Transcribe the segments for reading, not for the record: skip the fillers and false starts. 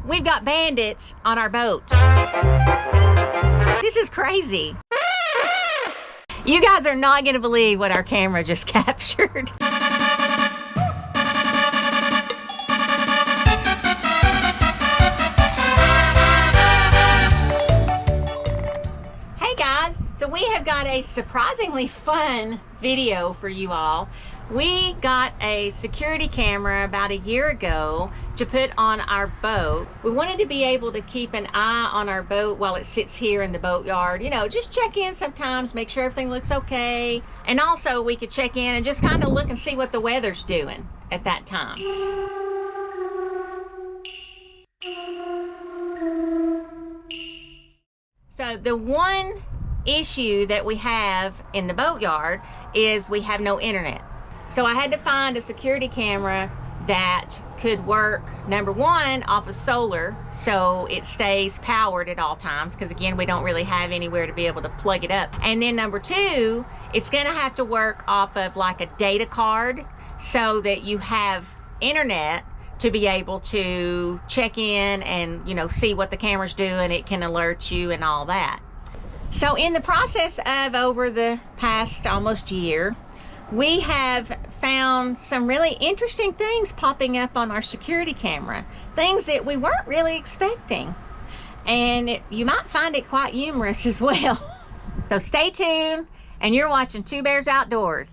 we've got bandits on our boat. This is crazy. You guys are not gonna believe what our camera just captured. Hey guys, so we have got a surprisingly fun video for you all. We got a security camera about a year ago to put on our boat. We wanted to be able to keep an eye on our boat while it sits here in the boatyard. You know, just check in sometimes, make sure everything looks okay. And also we could check in and just kind of look and see what the weather's doing at that time. So the one issue that we have in the boatyard is we have no internet. So I had to find a security camera that could work, number one, off of solar, so it stays powered at all times, because again, we don't really have anywhere to be able to plug it up. And then number two, it's gonna have to work off of like a data card so that you have internet to be able to check in and, you know, see what the camera's doing. It can alert you and all that. So in the process of over the past almost year, we have found some really interesting things popping up on our security camera, things that we weren't really expecting. And you might find it quite humorous as well. So stay tuned, and you're watching Two Bears Outdoors.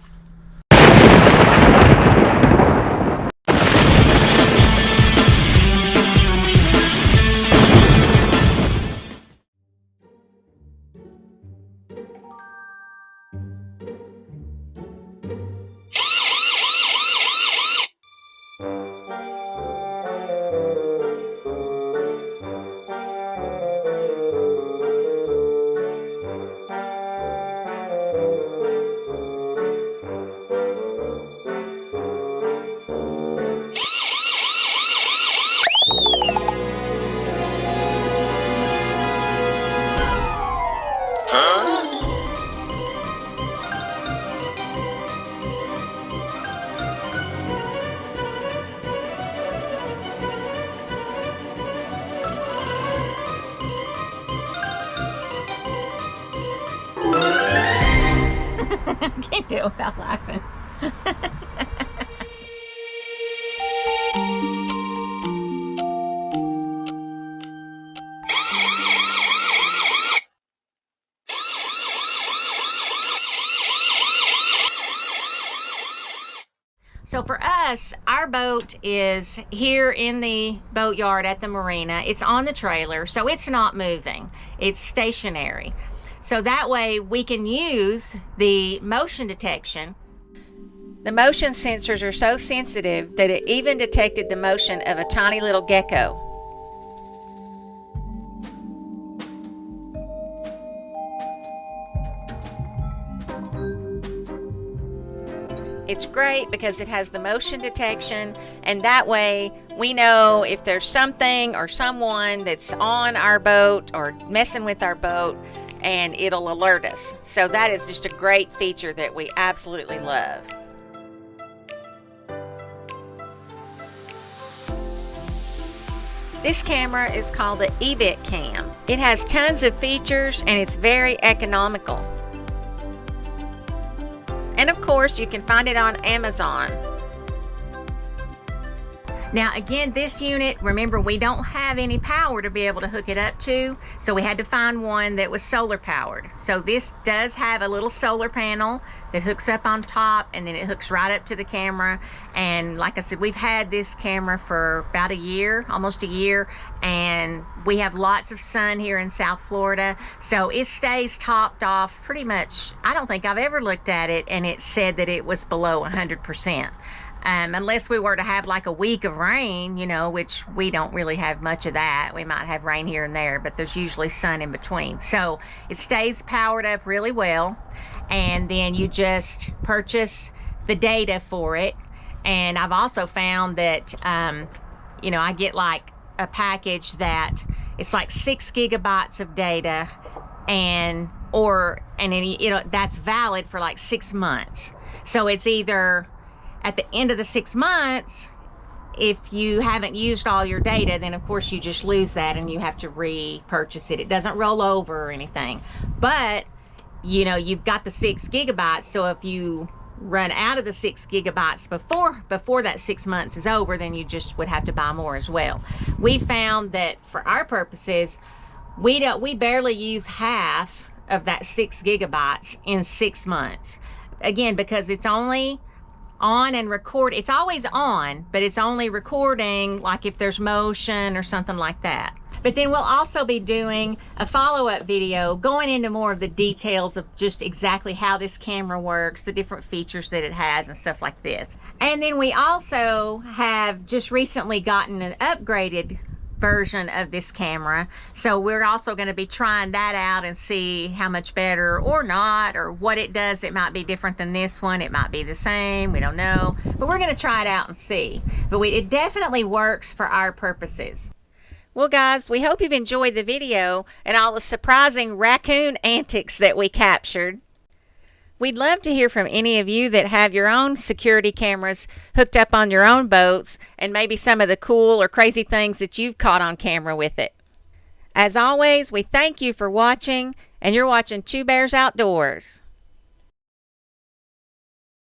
I can't do it without laughing. So for us, our boat is here in the boatyard at the marina. It's on the trailer, so it's not moving. It's stationary. So that way we can use the motion detection. The motion sensors are so sensitive that it even detected the motion of a tiny little gecko. It's great because it has the motion detection, and that way we know if there's something or someone that's on our boat or messing with our boat, and it'll alert us. So that is just a great feature that we absolutely love. This camera is called the Ebitcam. It has tons of features and it's very economical. And of course, you can find it on Amazon. Now again, this unit, remember, we don't have any power to be able to hook it up to, so we had to find one that was solar powered. So this does have a little solar panel that hooks up on top, and then it hooks right up to the camera. And like I said, we've had this camera for about a year, almost a year, and we have lots of sun here in South Florida, so it stays topped off pretty much. I don't think I've ever looked at it and it said that it was below 100%. Unless we were to have like a week of rain, you know, which we don't really have much of that. We might have rain here and there, but there's usually sun in between. So it stays powered up really well. And then you just purchase the data for it. And I've also found that, you know, I get like a package that it's like 6 gigabytes of data, and then, you know, that's valid for like 6 months. So it's either at the end of the 6 months, if you haven't used all your data, then of course you just lose that and you have to repurchase it. It doesn't roll over or anything. But you know, you've got the 6 gigabytes, so if you run out of the 6 gigabytes before that 6 months is over, then you just would have to buy more as well. We found that for our purposes, we barely use half of that 6 gigabytes in 6 months. Again, because it's only on and record. It's always on, but it's only recording like if there's motion or something like that. But then we'll also be doing a follow-up video going into more of the details of just exactly how this camera works, the different features that it has and stuff like this. And then we also have just recently gotten an upgraded version of this camera, so we're also going to be trying that out and see how much better or not, or what it does. It might be different than this one, it might be the same, we don't know, but we're going to try it out and see. But it definitely works for our purposes. Well guys, we hope you've enjoyed the video and all the surprising raccoon antics that we captured. We'd love to hear from any of you that have your own security cameras hooked up on your own boats, and maybe some of the cool or crazy things that you've caught on camera with it. As always, we thank you for watching, and you're watching Two Bears Outdoors.